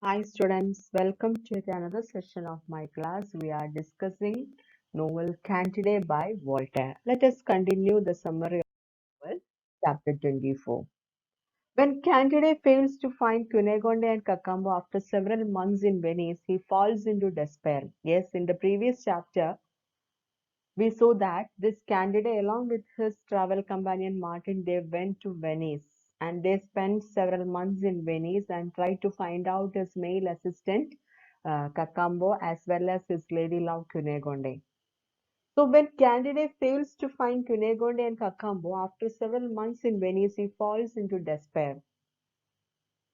Hi students, welcome to another session of my class. We are discussing novel Candide by Voltaire. Let us continue the summary of novel, chapter 24. When Candide fails to find Cunegonde and Cacambo after several months in Venice, he falls into despair. Yes, in the previous chapter, we saw that this candidate, along with his travel companion Martin, they went to Venice and they spent several months in Venice and tried to find out his male assistant, Cacambo, as well as his lady love Cunegonde. So when Candide fails to find Cunegonde and Cacambo after several months in Venice, he falls into despair.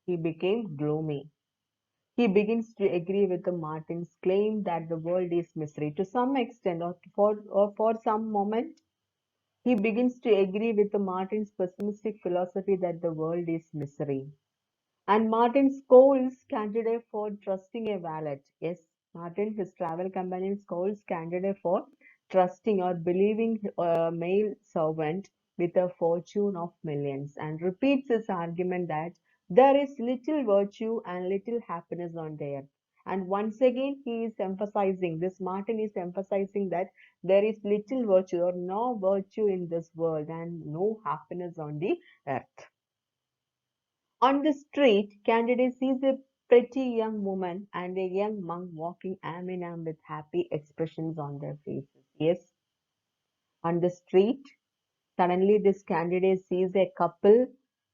He became gloomy. He begins to agree with the Martin's claim that the world is misery. To some extent, or for some moment, he begins to agree with the Martin's pessimistic philosophy that the world is misery. And Martin scolds Candide for trusting a valet. Yes, Martin, his travel companion, scolds Candide for trusting or believing a male servant with a fortune of millions and repeats his argument that there is little virtue and little happiness on there. And once again, he is emphasizing, this Martin is emphasizing that there is little virtue or no virtue in this world and no happiness on the earth. On the street, Candide sees a pretty young woman and a young monk walking arm in arm with happy expressions on their faces. Yes, on the street, suddenly this Candide sees a couple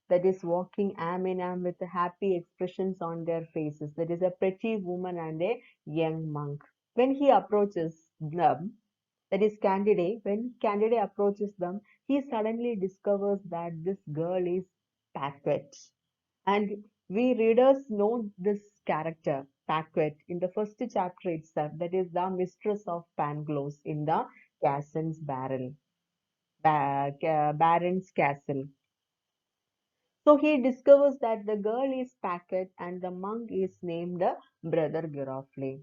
that is walking arm in arm with happy expressions on their faces. That is a pretty woman and a young monk. When he approaches them, that is Candide, when Candide approaches them, he suddenly discovers that this girl is Paquette. And we readers know this character, Paquette, in the first chapter itself, that is the mistress of Pangloss in the Cassin's Baron's castle. So he discovers that the girl is Paquette and the monk is named Brother Giroflee.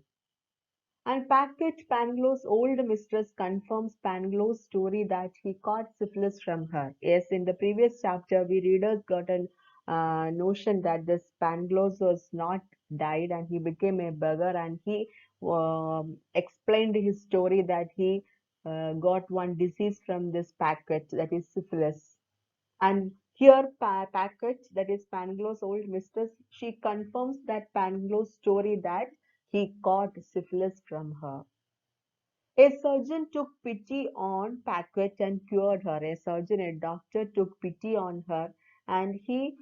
And Paquette, Pangloss' old mistress, confirms Pangloss' story that he caught syphilis from her. Yes, in the previous chapter, we readers got a notion that this Pangloss was not died and he became a beggar, and he explained his story that he got one disease from this Paquette, that is syphilis. And here, Paquette, that is Pangloss' old mistress, she confirms that Pangloss' story that he caught syphilis from her. A surgeon took pity on Paquette and cured her. A surgeon, a doctor, took pity on her and he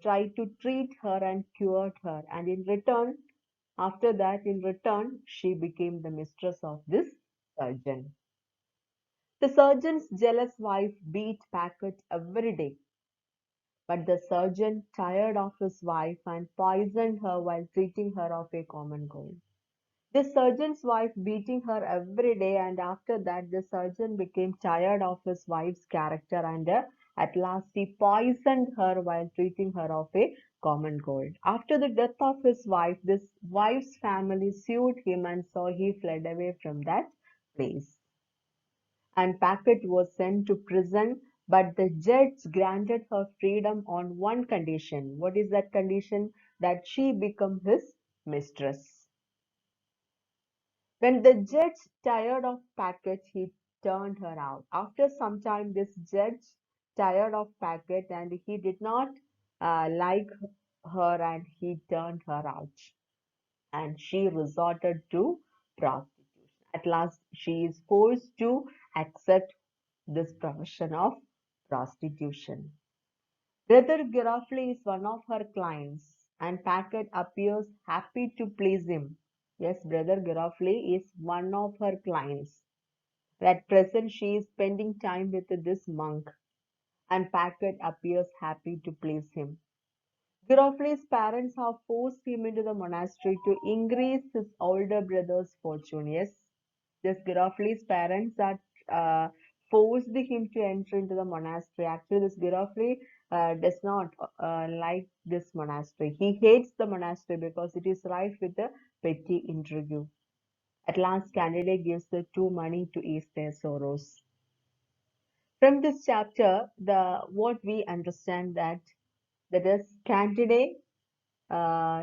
tried to treat her and cured her. And in return, after that, in return, she became the mistress of this surgeon. The surgeon's jealous wife beat Paquette every day. But the surgeon tired of his wife and poisoned her while treating her of a common cold. The surgeon's wife beating her every day, and after that, the surgeon became tired of his wife's character and at last he poisoned her while treating her of a common cold. After the death of his wife, this wife's family sued him and so he fled away from that place. And Paquette was sent to prison, but the judge granted her freedom on one condition. What is that condition? That she become his mistress. When the judge tired of Paquette, he turned her out. After some time, this judge tired of Paquette and he did not like her and he turned her out. And she resorted to prostitution. At last, she is forced to accept this profession of prostitution. Brother Giroflee is one of her clients, and Paquette appears happy to please him. Yes, Brother Giroflee is one of her clients. At present, she is spending time with this monk, and Paquette appears happy to please him. Giroflee's parents have forced him into the monastery to increase his older brother's fortune. Yes, this Giroflee's parents are uh, forced him to enter into the monastery. Actually, this Giroflee does not like this monastery. He hates the monastery because it is rife with the petty intrigue. At last, Candide gives the two money to ease their sorrows. From this chapter, the what we understand that is Candide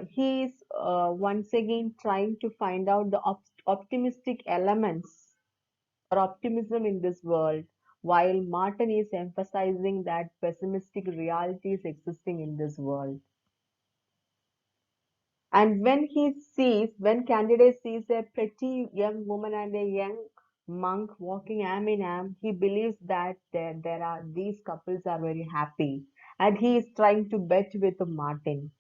he is once again trying to find out the optimistic elements or optimism in this world, while Martin is emphasizing that pessimistic reality is existing in this world. And when Candide sees a pretty young woman and a young monk walking arm in arm, he believes that these couples are very happy, and he is trying to bet with Martin.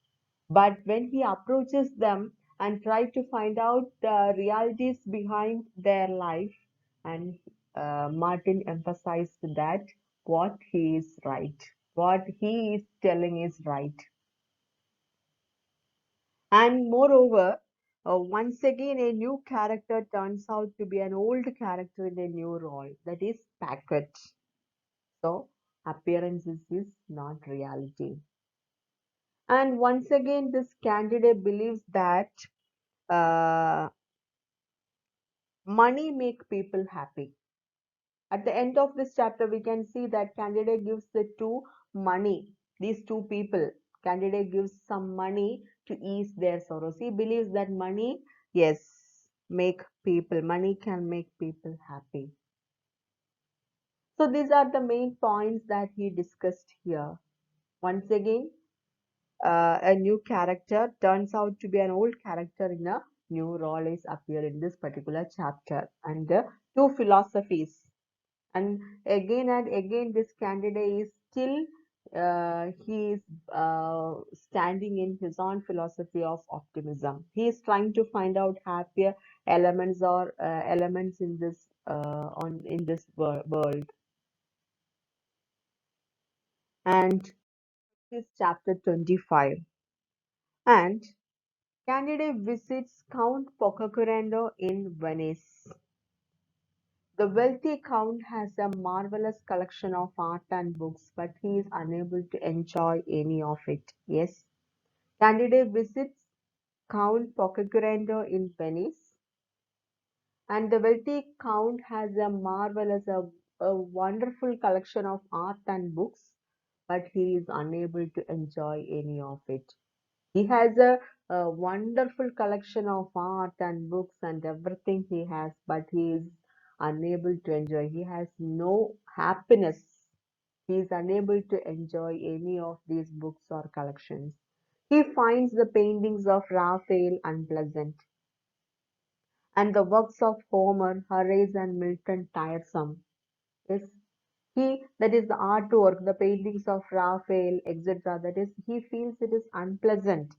But when he approaches them and try to find out the realities behind their life, and Martin emphasized that what he is right, what he is telling is right. And moreover, once again, a new character turns out to be an old character in a new role, that is Packet. So, appearances is not reality. And once again, this candidate believes that uh, money make people happy. At the end of this chapter, we can see that candidate gives the two money, these two people. Candidate gives some money to ease their sorrows. He believes that money, yes, money can make people happy. So these are the main points that he discussed here. Once again, a new character turns out to be an old character in a new role is appear in this particular chapter, and two philosophies. And again, this candidate is still he is standing in his own philosophy of optimism. He is trying to find out happier elements or elements in this world. And this is chapter 25. And candidate visits Count Pococurante in Venice. The wealthy count has a marvelous collection of art and books, but he is unable to enjoy any of it. Yes, Candide visits Count Pococurante in Venice, and the wealthy count has a wonderful collection of art and books, but he is unable to enjoy any of it. He has a wonderful collection of art and books and everything he has, but he is unable to enjoy. He has no happiness. He is unable to enjoy any of these books or collections. He finds the paintings of Raphael unpleasant and the works of Homer, Horace, and Milton tiresome. Yes, that is the artwork, the paintings of Raphael, etc. That is, he feels it is unpleasant.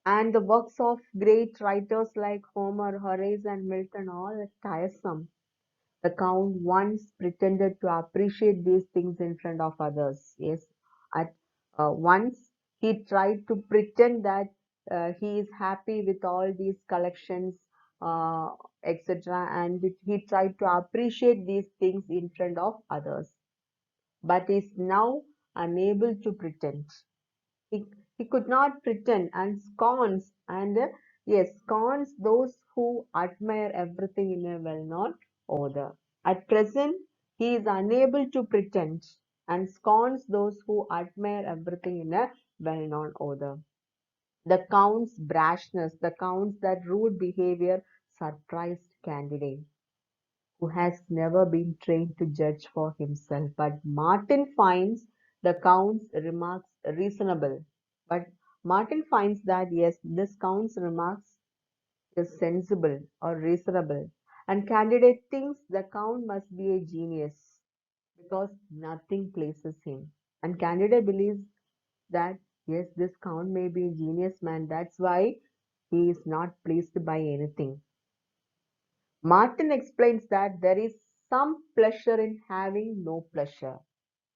And the works of great writers like Homer, Horace, and Milton all are tiresome. The Count once pretended to appreciate these things in front of others. Yes, at once he tried to pretend that he is happy with all these collections, uh, etc., and he tried to appreciate these things in front of others, but is now unable to pretend. He, he could not pretend and scorns those who admire everything in a well-known order. At present, he is unable to pretend and scorns those who admire everything in a well-known order. The Count's brashness, the Count's that rude behavior surprised Candide, who has never been trained to judge for himself. But Martin finds the Count's remarks reasonable. But Martin finds that yes, this Count's remarks is sensible or reasonable. And Candide thinks the Count must be a genius because nothing pleases him. And Candide believes that yes, this Count may be a genius man. That's why he is not pleased by anything. Martin explains that there is some pleasure in having no pleasure.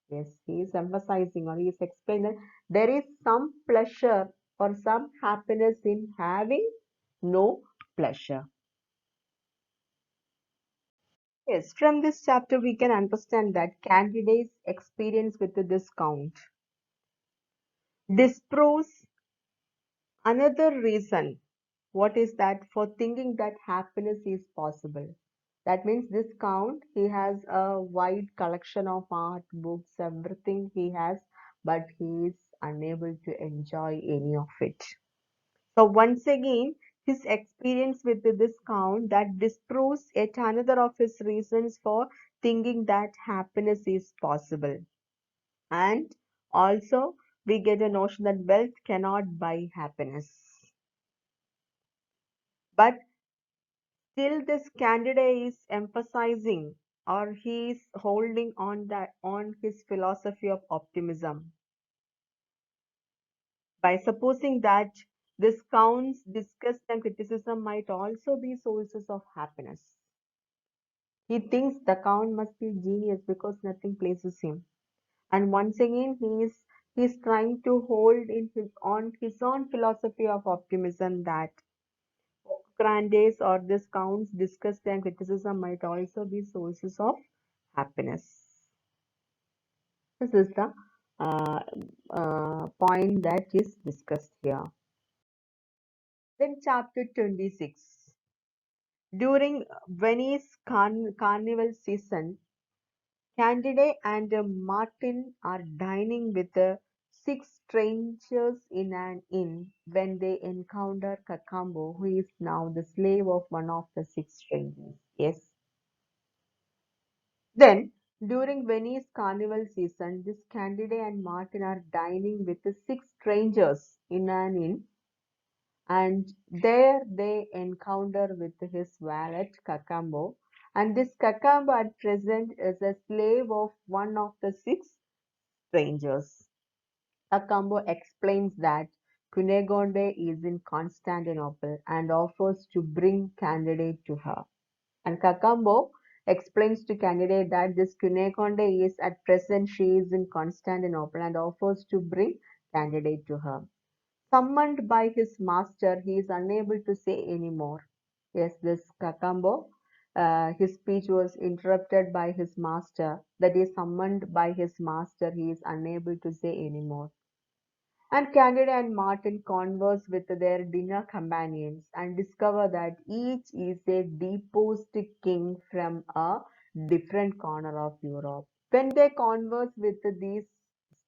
Yes, he is emphasizing or he is explaining that there is some pleasure or some happiness in having no pleasure. Yes, from this chapter we can understand that candidates' experience with the discount disproves another reason. What is that? For thinking that happiness is possible. That means this Count, he has a wide collection of art, books, everything he has, but he is unable to enjoy any of it. So once again, his experience with this count that disproves yet another of his reasons for thinking that happiness is possible. And also, we get a notion that wealth cannot buy happiness. But still, this candidate is emphasizing or he is holding on that on his philosophy of optimism by supposing that discounts, disgust, and criticism might also be sources of happiness. He thinks the count must be genius because nothing pleases him. And once again, he is trying to hold in his own philosophy of optimism that grandees or discounts, disgust, and criticism might also be sources of happiness. This is the uh, point that is discussed here. Then, chapter 26. During Venice carnival season, Candide and Martin are dining with six strangers in an inn when they encounter Cacambo, who is now the slave of one of the six strangers. Yes. Then, during Venice carnival season, this Candide and Martin are dining with the six strangers in an inn, and there they encounter with his valet Cacambo, and this Cacambo at present is a slave of one of the six strangers. Cacambo explains that Cunegonde is in Constantinople and offers to bring Candide to her. And Cacambo explains to Candide that this Cunegonde is at present she is in Constantinople and offers to bring Candide to her. Summoned by his master, he is unable to say any more. Yes, this Cacambo, his speech was interrupted by his master. That is, summoned by his master, he is unable to say any more. And Candide and Martin converse with their dinner companions and discover that each is a deposed king from a different corner of Europe. When they converse with these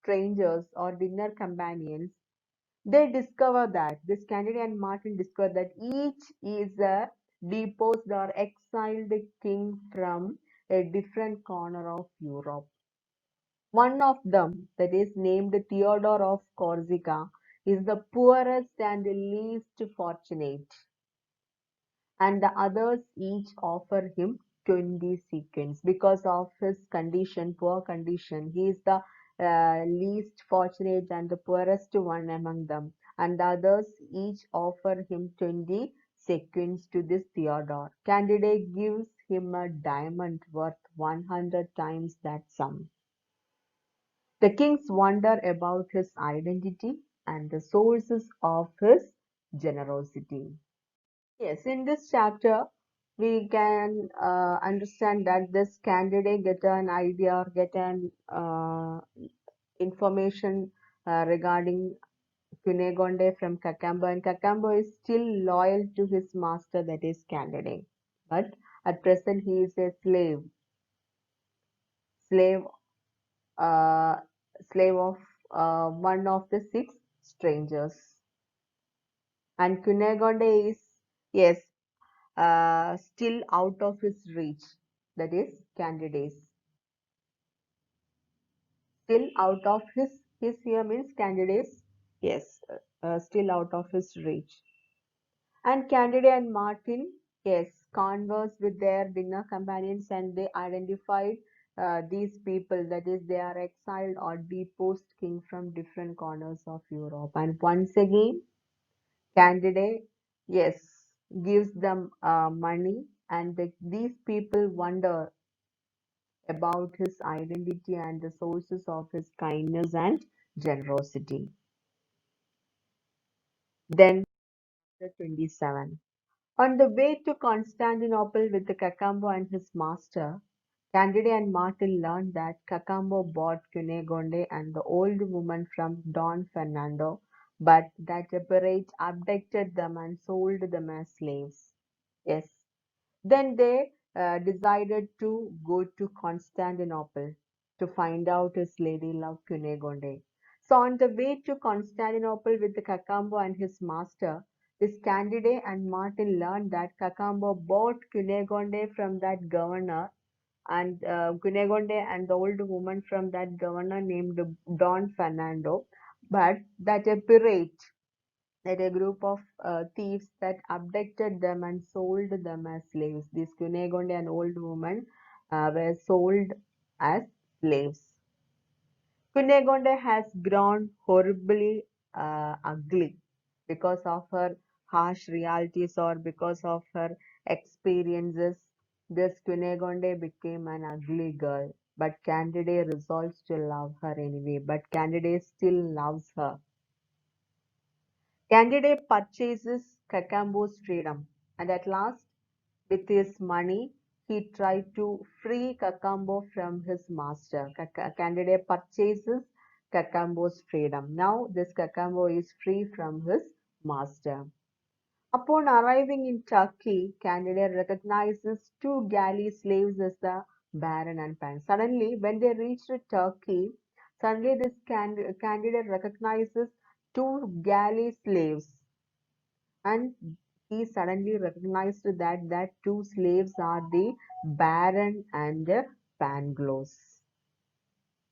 strangers or dinner companions, they discover that this Candide and Martin discover that each is a deposed or exiled king from a different corner of Europe. One of them, that is named Theodore of Corsica, is the poorest and least fortunate, and the others each offer him 20 sequins because of his condition, poor condition. He is the least fortunate and the poorest one among them, and the others each offer him 20 sequins to this Theodore. Candide gives him a diamond worth 100 times that sum. The kings wonder about his identity and the sources of his generosity. Yes, in this chapter, we can understand that this candidate get an idea or get an information regarding Cunegonde from Cacambo, and Cacambo is still loyal to his master, that is candidate. But at present, he is a slave uh, slave of one of the six strangers. And Cunegonde is, yes, still out of his reach. That is, candidates. Still out of his here means candidates, yes, still out of his reach. And Candide and Martin, yes, converse with their dinner companions and they identified these people, that is, they are exiled or deposed king from different corners of Europe. And once again, Candide, yes, gives them money, and these people wonder about his identity and the sources of his kindness and generosity. Then, chapter 27. On the way to Constantinople with the Cacambo and his master, Candide and Martin learned that Cacambo bought Cunegonde and the old woman from Don Fernando, but that the pirate abducted them and sold them as slaves. Yes. Then they decided to go to Constantinople to find out his lady love Cunegonde. So on the way to Constantinople with Cacambo and his master, this Candide and Martin learned that Cacambo bought Cunegonde from that governor, and Cunegonde and the old woman from that governor named Don Fernando, but that a pirate, that a group of thieves that abducted them and sold them as slaves. These Cunegonde and old woman were sold as slaves. Cunegonde has grown horribly ugly because of her harsh realities or because of her experiences. This Cunegonde became an ugly girl, but Candide resolves to love her anyway. But Candide still loves her. Candide purchases Cacambo's freedom, and at last, with his money, he tried to free Cacambo from his master. Candide purchases Cacambo's freedom. Now, this Cacambo is free from his master. Upon arriving in Turkey, Candide recognizes two galley slaves as the Baron and Pan. Suddenly, when they reached Turkey, suddenly this Candide recognizes two galley slaves, and he suddenly recognized that two slaves are the Baron and Pangloss.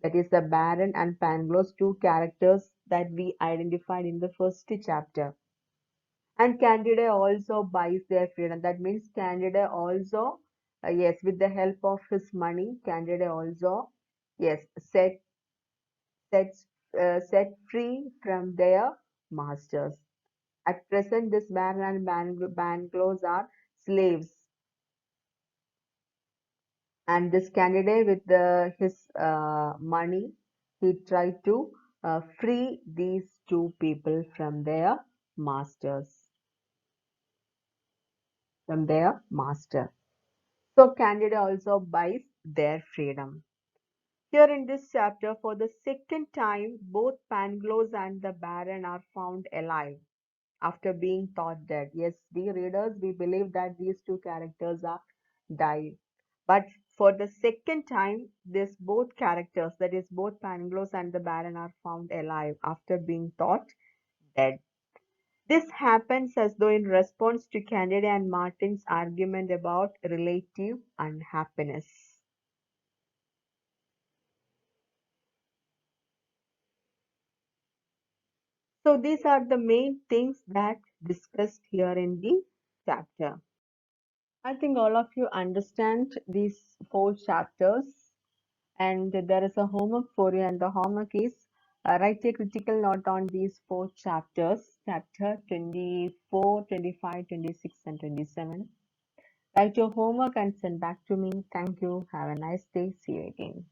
That is the Baron and Pangloss, two characters that we identified in the first chapter. And Candide also buys their freedom. That means Candide also, yes, with the help of his money, Candide also, yes, sets set free from their masters. At present, this Baron and Pangloss are slaves, and this candidate with his money, he tried to free these two people from their masters, from their master. So Candide also buys their freedom. Here in this chapter, for the second time, both Pangloss and the Baron are found alive after being thought dead. Yes, we readers, we believe that these two characters are died. But for the second time, this both characters, that is both Pangloss and the Baron, are found alive after being thought dead. This happens as though in response to Candide and Martin's argument about relative unhappiness. So these are the main things that discussed here in the chapter. I think all of you understand these four chapters, and there is a homework for you, and the homework is write a critical note on these four chapters, chapter 24, 25, 26, and 27. Write your homework and send back to me. Thank you. Have a nice day. See you again.